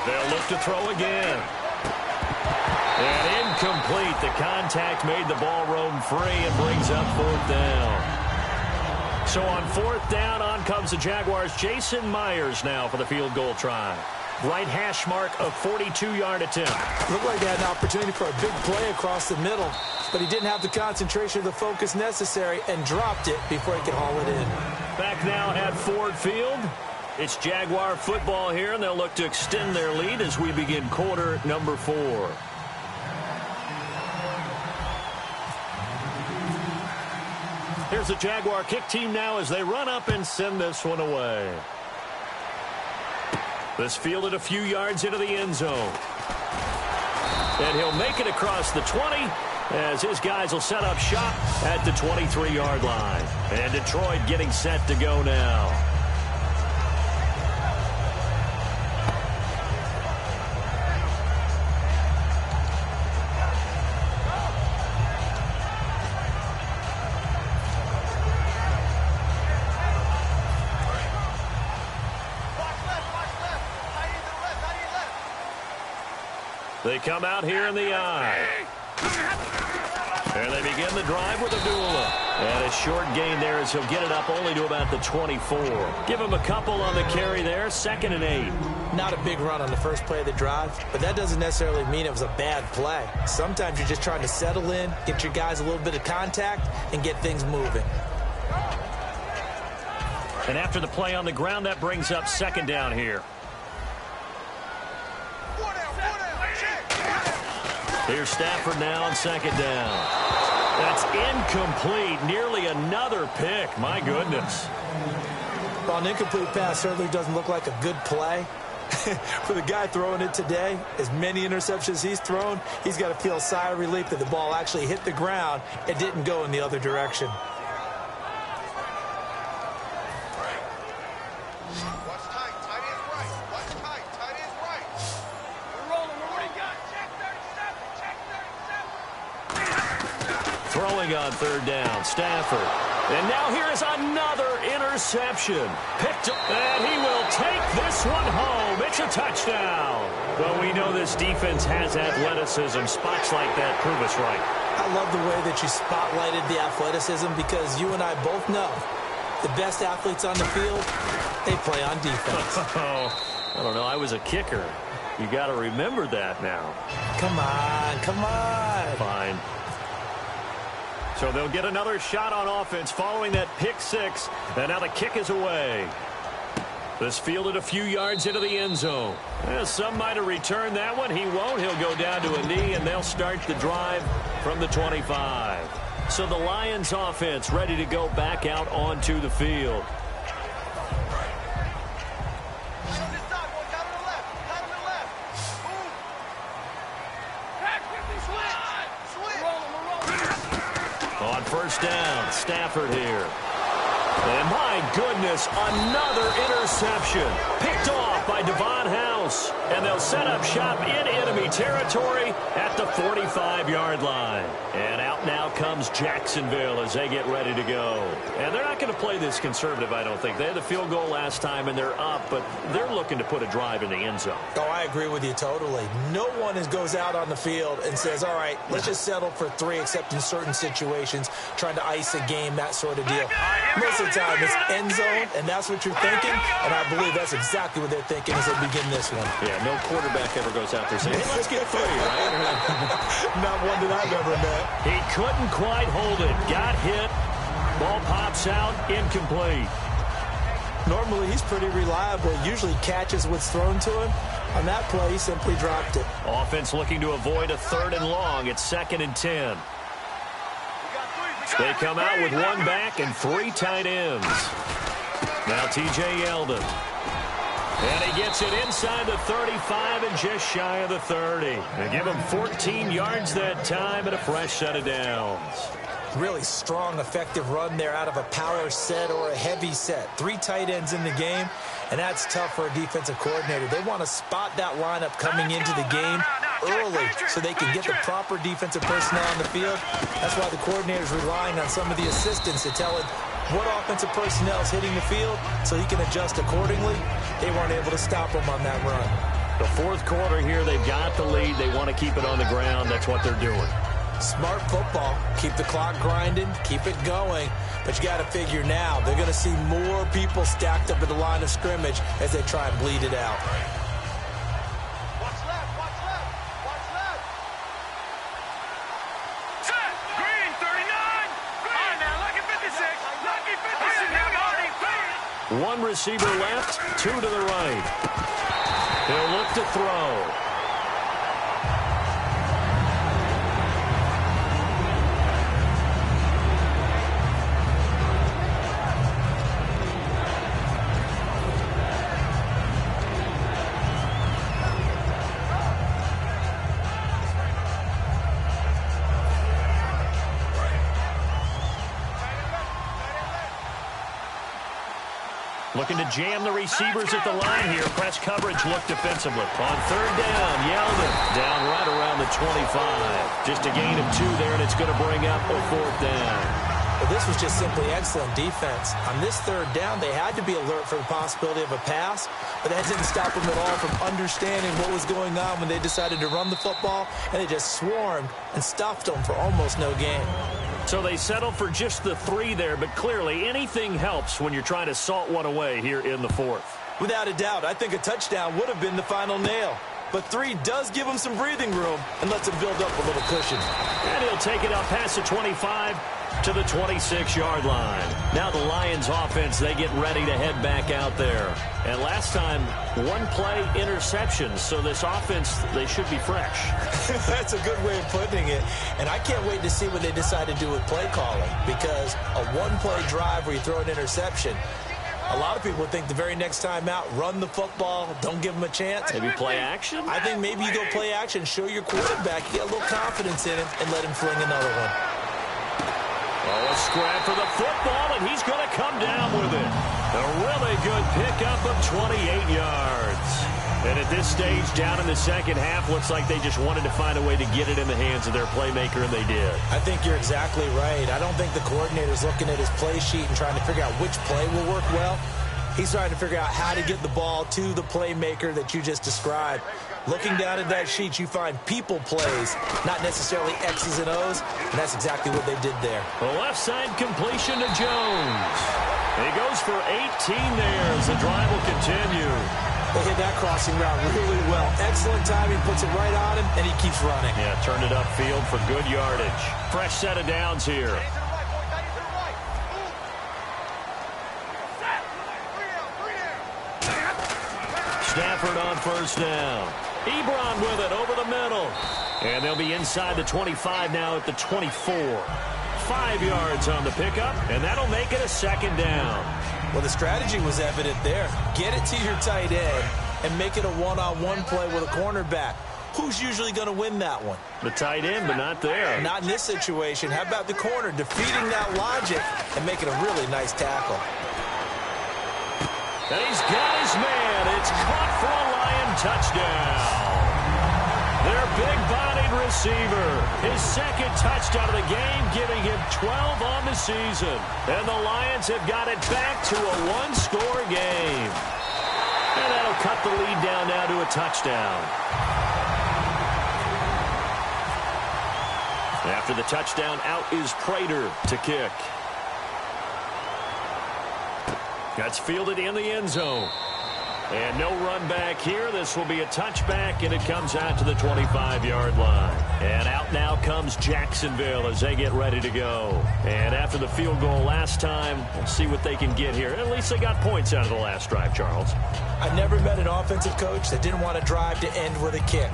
B: They'll look to throw again. And incomplete. The contact made the ball roam free and brings up 4th down. So on 4th down, on comes the Jaguars' Jason Myers now for the field goal try. Right hash mark of 42-yard attempt.
C: Looked like they had an opportunity for a big play across the middle, but he didn't have the concentration or the focus necessary and dropped it before he could haul it in.
B: Back now at Ford Field. It's Jaguar football here, and they'll look to extend their lead as we begin quarter number 4. Here's the Jaguar kick team now as they run up and send this one away. This fielded a few yards into the end zone. And he'll make it across the 20 as his guys will set up shop at the 23-yard line. And Detroit getting set to go now. They come out here in the eye. And they begin the drive with Abdullah. And a short gain there as he'll get it up only to about the 24. Give him a couple on the carry there, 2nd and 8.
C: Not a big run on the first play of the drive, but that doesn't necessarily mean it was a bad play. Sometimes you're just trying to settle in, get your guys a little bit of contact, and get things moving.
B: And after the play on the ground, that brings up 2nd down here. Here's Stafford now on 2nd down. That's incomplete. Nearly another pick. My goodness.
C: Well, an incomplete pass certainly doesn't look like a good play. For the guy throwing it today, as many interceptions he's thrown, he's got to feel a sigh of relief that the ball actually hit the ground and didn't go in the other direction.
B: Throwing on 3rd down, Stafford. And now here is another interception. Picked up, and he will take this one home. It's a touchdown. Well, we know this defense has athleticism. Spots like that prove us right.
C: I love the way that you spotlighted the athleticism because you and I both know the best athletes on the field, they play on defense.
B: I don't know. I was a kicker. You got to remember that now.
C: Come on, come on.
B: Fine. So they'll get another shot on offense following that pick 6. And now the kick is away. This fielded a few yards into the end zone. Some might have returned that one. He won't. He'll go down to a knee, and they'll start the drive from the 25. So the Lions offense ready to go back out onto the field. On 1st down, Stafford here. And my goodness, another interception. Picked off by Devon House. And they'll set up shop in enemy territory at the 45-yard line. And out now comes Jacksonville as they get ready to go. And they're not going to play this conservative, I don't think. They had the field goal last time, and they're up, but they're looking to put a drive in the end zone.
C: Oh, I agree with you totally. No one goes out on the field and says, all right, let's just settle for 3, except in certain situations, trying to ice a game, that sort of deal. Most of the time, it's end zone, and that's what you're thinking, and I believe that's exactly what they're thinking as they begin this one.
B: Yeah, no quarterback ever goes out there saying, hey, let's get 3, right?
C: Not one that I've ever met.
B: He couldn't quite hold it. Got hit. Ball pops out. Incomplete.
C: Normally, he's pretty reliable. Usually catches what's thrown to him. On that play, he simply dropped it.
B: Offense looking to avoid a 3rd and long. It's 2nd and 10. They come out with 1 back and 3 tight ends. Now T.J. Yeldon. And he gets it inside the 35 and just shy of the 30. And give him 14 yards that time and a fresh set of downs.
C: Really strong, effective run there out of a power set or a heavy set. 3 tight ends in the game, and that's tough for a defensive coordinator. They want to spot that lineup coming into the game early so they can get the proper defensive personnel on the field. That's why the coordinator's relying on some of the assistants to tell him what offensive personnel is hitting the field so he can adjust accordingly. They weren't able to stop him on that run.
B: The 4th quarter here, they've got the lead. They want to keep it on the ground. That's what they're doing.
C: Smart football. Keep the clock grinding. Keep it going. But you got to figure now, they're going to see more people stacked up at the line of scrimmage as they try and bleed it out.
D: Watch left, watch left, watch left. Set, green, 39. Green, now, lucky 56, lucky 56.
B: 1 receiver left, 2 to the right. He'll look to throw. Looking to jam the receivers at the line here. Press coverage look defensively. On third down, Yeldon down right around the 25. Just a gain of 2 there, and it's going to bring up a 4th down.
C: Well, this was just simply excellent defense. On this third down, they had to be alert for the possibility of a pass, but that didn't stop them at all from understanding what was going on when they decided to run the football, and they just swarmed and stuffed them for almost no gain.
B: So they settled for just the 3 there, but clearly anything helps when you're trying to salt one away here in the 4th.
C: Without a doubt, I think a touchdown would have been the final nail. But 3 does give him some breathing room and lets him build up a little cushion.
B: And he'll take it up past the 25 to the 26-yard line. Now the Lions offense, they get ready to head back out there. And last time, 1-play interceptions. So this offense, they should be fresh.
C: That's a good way of putting it. And I can't wait to see what they decide to do with play calling. Because a 1-play drive where you throw an interception, a lot of people think the very next time out, run the football, don't give them a chance.
B: Maybe play action?
C: I think maybe you go play action, show your quarterback, get a little confidence in him, and let him fling another one.
B: Oh, a scrap for the football, and he's going to come down with it. A really good pickup of 28 yards. And at this stage, down in the second half, looks like they just wanted to find a way to get it in the hands of their playmaker, and they did.
C: I think you're exactly right. I don't think the coordinator's looking at his play sheet and trying to figure out which play will work well. He's trying to figure out how to get the ball to the playmaker that you just described. Looking down at that sheet, you find people plays, not necessarily X's and O's, and that's exactly what they did there.
B: The left side completion to Jones. He goes for 18 there as the drive will continue.
C: They hit that crossing route really well. Excellent timing, puts it right on him, and he keeps running.
B: Yeah, turned it upfield for good yardage. Fresh set of downs here. Stafford on first down. Ebron with it over the middle. And they'll be inside the 25 now at the 24. 5 yards on the pickup, and that'll make it a 2nd down.
C: Well, the strategy was evident there. Get it to your tight end and make it a one-on-one play with a cornerback. Who's usually going to win that one?
B: The tight end, but not there.
C: Not in this situation. How about the corner defeating that logic and making a really nice tackle?
B: And he's got his man. It's caught for a Lion touchdown. Their big-bodied receiver. His 2nd touchdown of the game, giving him 12 on the season. And the Lions have got it back to a 1-score game. And that'll cut the lead down now to a touchdown. After the touchdown, out is Prater to kick. That's fielded in the end zone. And no run back here. This will be a touchback, and it comes out to the 25-yard line. And out now comes Jacksonville as they get ready to go. And after the field goal last time, we'll see what they can get here. At least they got points out of the last drive, Charles.
C: I've never met an offensive coach that didn't want to drive to end with a kick.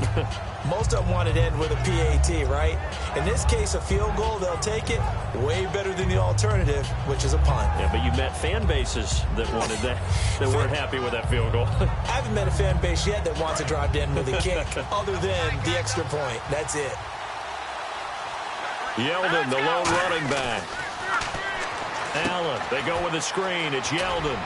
C: Most of them wanted to end with a PAT, right? In this case, a field goal, they'll take it. Way better than the alternative, which is a punt.
B: Yeah, but you met fan bases that wanted that, that weren't happy with that field goal.
C: I haven't met a fan base yet that wants to drive to end with a kick, other than the extra point. That's it.
B: Yeldon, the lone running back. Allen, they go with a screen. It's Yeldon.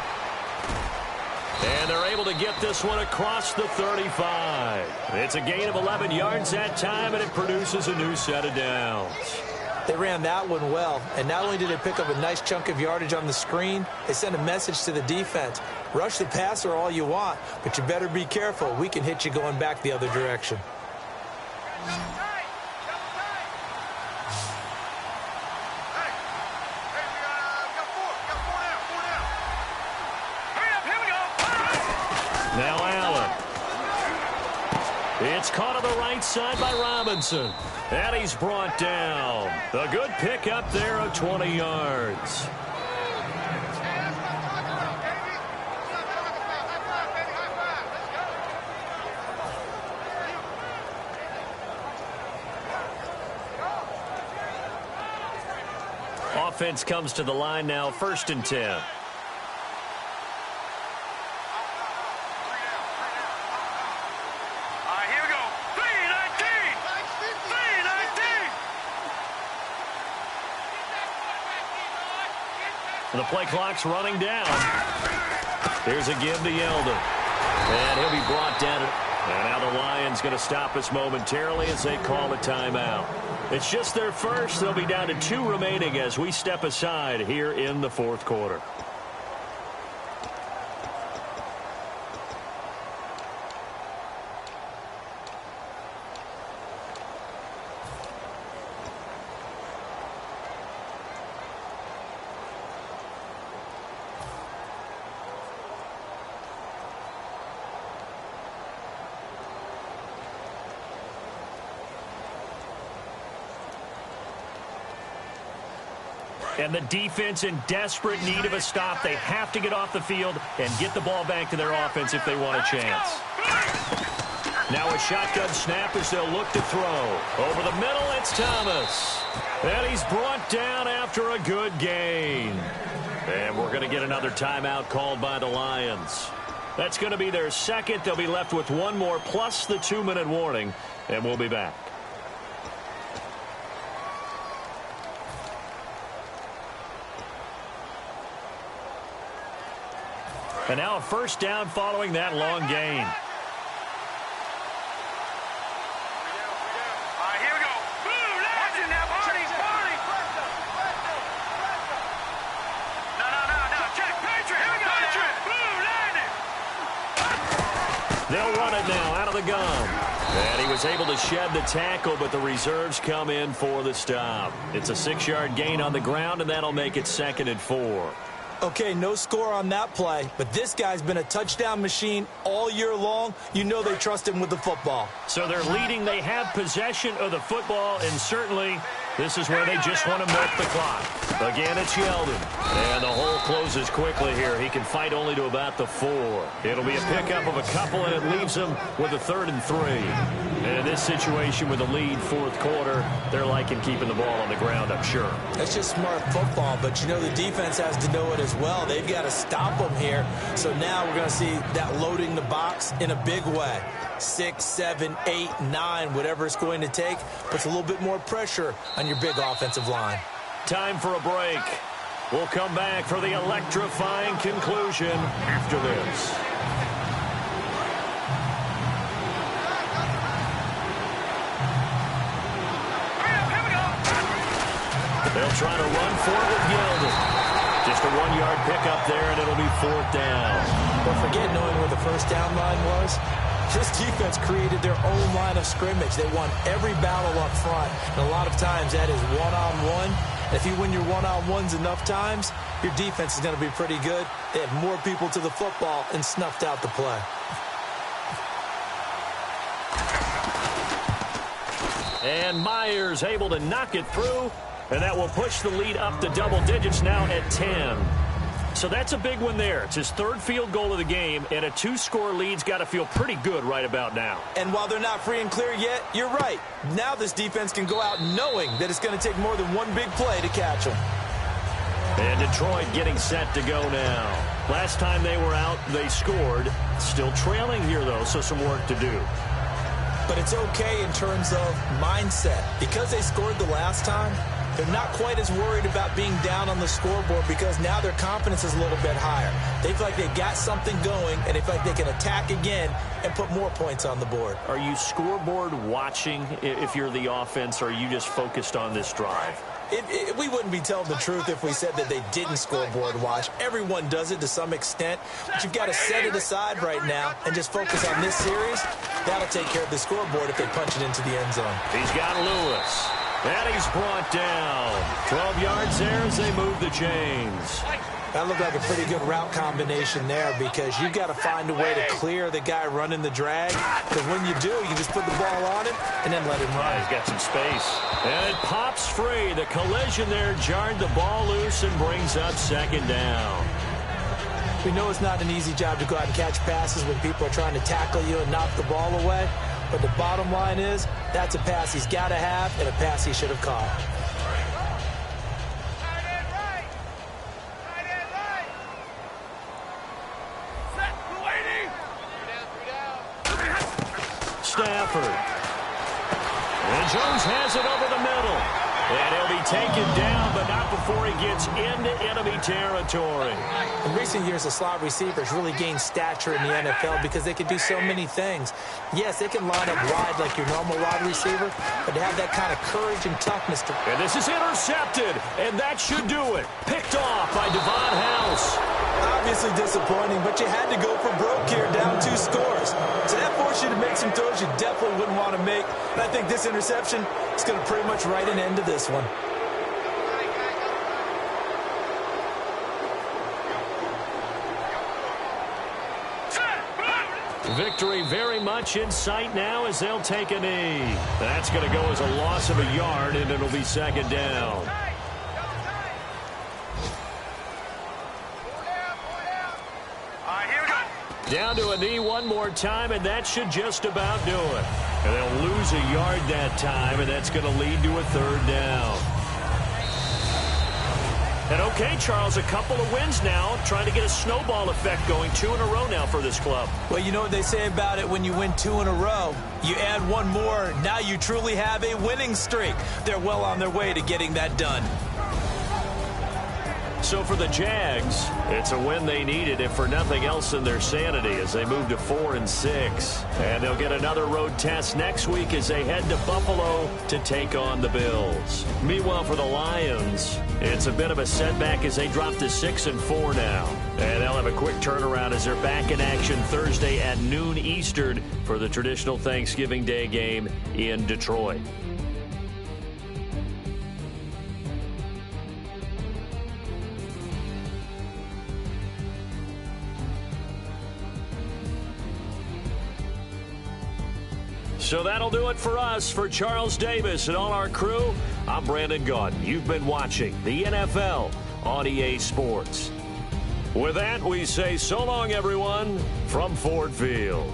B: And they're able to get this one across the 35. It's a gain of 11 yards that time, and it produces a new set of downs.
C: They ran that one well, and not only did they pick up a nice chunk of yardage on the screen, they sent a message to the defense. Rush the passer all you want, but you better be careful. We can hit you going back the other direction.
B: Now Allen. It's caught on the right side by Robinson. And he's brought down. A good pickup there of 20 yards. Offense comes to the line now, 1st and 10. The play clock's running down. Here's a give to Yeldon. And he'll be brought down. And now the Lions going to stop us momentarily as they call a timeout. It's just their first. They'll be down to 2 remaining as we step aside here in the fourth quarter. And the defense in desperate need of a stop. They have to get off the field and get the ball back to their offense if they want a chance. Now a shotgun snap as they'll look to throw. Over the middle, it's Thomas. And he's brought down after a good gain. And we're going to get another timeout called by the Lions. That's going to be their second. They'll be left with one more plus the 2-minute warning. And we'll be back. And now a first down following that long gain.
D: All right, here we go. Boom, watch it now, Barney. No. Check, Patriot. Here we go. Patriot. Boom, landed.
B: They'll run it now out of the gun. And he was able to shed the tackle, but the reserves come in for the stop. It's a 6-yard gain on the ground, and that'll make it 2nd and 4.
C: Okay, no score on that play, but this guy's been a touchdown machine all year long. You know they trust him with the football.
B: So they're leading. They have possession of the football, and certainly this is where they just want to milk the clock. Again, it's Yeldon. And the hole closes quickly here. He can fight only to about the 4. It'll be a pickup of a couple, and it leaves him with a 3rd and 3. And in this situation with a lead fourth quarter, they're liking keeping the ball on the ground, I'm sure.
C: That's just smart football, but you know the defense has to know it as well. They've got to stop them here. So now we're going to see that loading the box in a big way. 6, 7, 8, 9, whatever it's going to take, puts a little bit more pressure on your big offensive line.
B: Time for a break. We'll come back for the electrifying conclusion after this. They'll try to run for it with Yeldon. Just a 1-yard pickup there, and it'll be 4th down.
C: Don't forget knowing where the first down line was. This defense created their own line of scrimmage. They won every battle up front, and a lot of times that is one-on-one. If you win your one-on-ones enough times, your defense is going to be pretty good. They had more people to the football and snuffed out the play.
B: And Myers able to knock it through, and that will push the lead up to double digits now at 10. So that's a big one there. It's his 3rd field goal of the game, and a 2-score lead's got to feel pretty good right about now.
C: And while they're not free and clear yet, you're right. Now this defense can go out knowing that it's going to take more than one big play to catch them.
B: And Detroit getting set to go now. Last time they were out, they scored. Still trailing here, though, so some work to do.
C: But it's okay in terms of mindset. Because they scored the last time, they're not quite as worried about being down on the scoreboard because now their confidence is a little bit higher. They feel like they've got something going, and they feel like they can attack again and put more points on the board.
B: Are you scoreboard watching if you're the offense, or are you just focused on this drive?
C: We wouldn't be telling the truth if we said that they didn't scoreboard watch. Everyone does it to some extent, but you've got to set it aside right now and just focus on this series. That'll take care of the scoreboard if they punch it into the end zone.
B: He's got Lewis. And he's brought down. 12 yards there as they move the chains.
C: That looked like a pretty good route combination there because you've got to find a way to clear the guy running the drag. Because when you do, you just put the ball on him and then let him run.
B: He's got some space. And it pops free. The collision there jarred the ball loose and brings up 2nd down.
C: We know it's not an easy job to go out and catch passes when people are trying to tackle you and knock the ball away. But the bottom line is, that's a pass he's got to have and a pass he should have caught.
B: Stafford. And Jones has it over the middle. And he'll be taken down, but not before he gets into enemy territory.
C: In recent years, the slot receivers really gained stature in the NFL because they can do so many things. Yes, they can line up wide like your normal wide receiver, but to have that kind of courage and toughness to...
B: And this is intercepted, and that should do it. Picked off by Devon House.
C: Obviously disappointing, but you had to go for broke here, down 2 scores. So that forced you to make some throws you definitely wouldn't want to make. And I think this interception is going to pretty much write an end to this one.
B: Victory very much in sight now as they'll take a knee. That's going to go as a loss of a yard, and it'll be second down. Down to a knee one more time, and that should just about do it. And they'll lose a yard that time, and that's going to lead to a third down. And okay, Charles, a couple of wins now, trying to get a snowball effect going. 2 in a row now for this club.
C: Well, you know what they say about it when you win 2 in a row. You add one more, now you truly have a winning streak. They're well on their way to getting that done.
B: So for the Jags, it's a win they needed, if for nothing else in their sanity, as they move to 4-6. And they'll get another road test next week as they head to Buffalo to take on the Bills. Meanwhile, for the Lions, it's a bit of a setback as they drop to 6-4 now. And they'll have a quick turnaround as they're back in action Thursday at noon Eastern for the traditional Thanksgiving Day game in Detroit. So that'll do it for us. For Charles Davis and all our crew, I'm Brandon Gaudin. You've been watching the NFL on EA Sports. With that, we say so long, everyone, from Ford Field.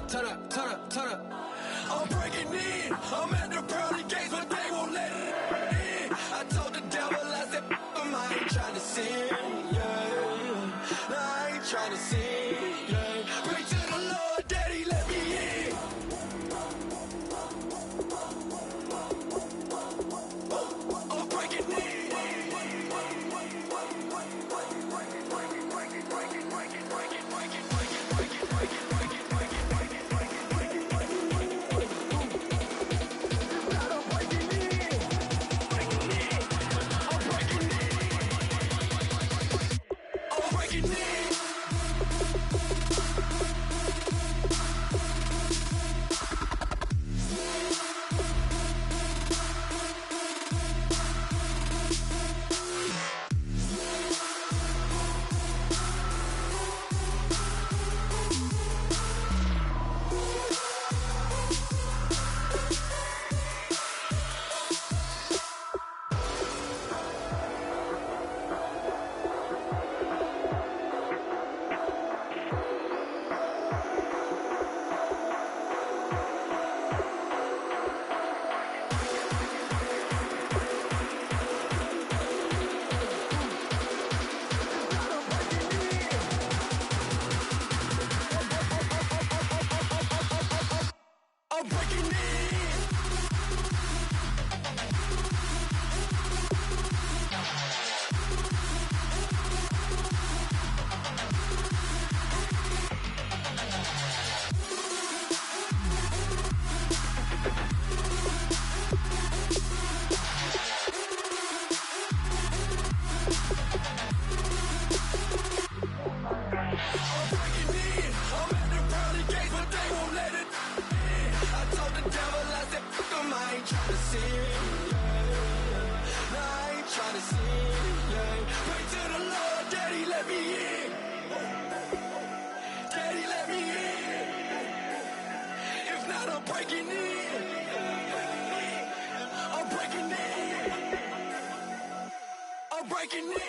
E: Turn up. I'm breaking in. I'm at the pearly gates, but they won't let it in. I told the devil, I said, I ain't trying to sin, yeah. No, I ain't trying to sin, yeah. Pray to the Lord, Daddy, let me in. I'm breaking in. I'm at the pearly gates, but they won't let it in. sin, yeah. Pray to the Lord, Daddy, let me in. Daddy, let me in. If not, I'm breaking in. I'm breaking in. I'm breaking in.